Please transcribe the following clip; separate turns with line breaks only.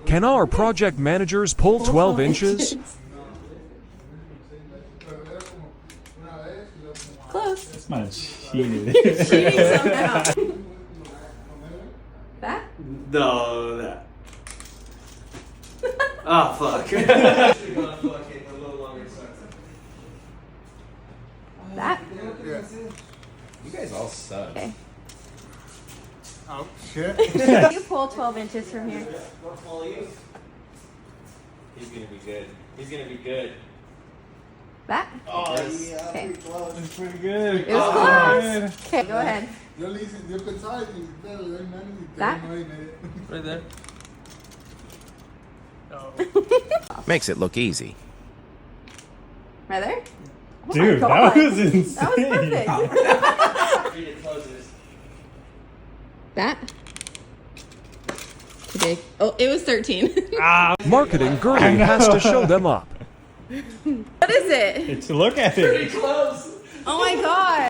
Can our project managers pull 12 inches?
Close.
This man cheated.
Cheating somehow. That?
No, that. Oh, fuck.
That?
You guys all suck.
Okay.
Oh, shit.
Can you pull 12 inches from here?
He's gonna be good. He's gonna be good.
That?
Oh,
Yes.
yeah,
Okay.
pretty close.
It's pretty good.
It was close. Okay, go ahead.
Yo le hice, yo pensaba que ustedes le dan manos y
That?
ustedes no hay medio.
Right there.
Makes it look easy.
Right there? Oh my
Dude,
God.
that was insane.
That was perfect.
Read it closest.
That? Too big. Oh, it was 13.
Marketing Gertie has to show them up.
What is it?
It's look at it.
Close.
Oh my God.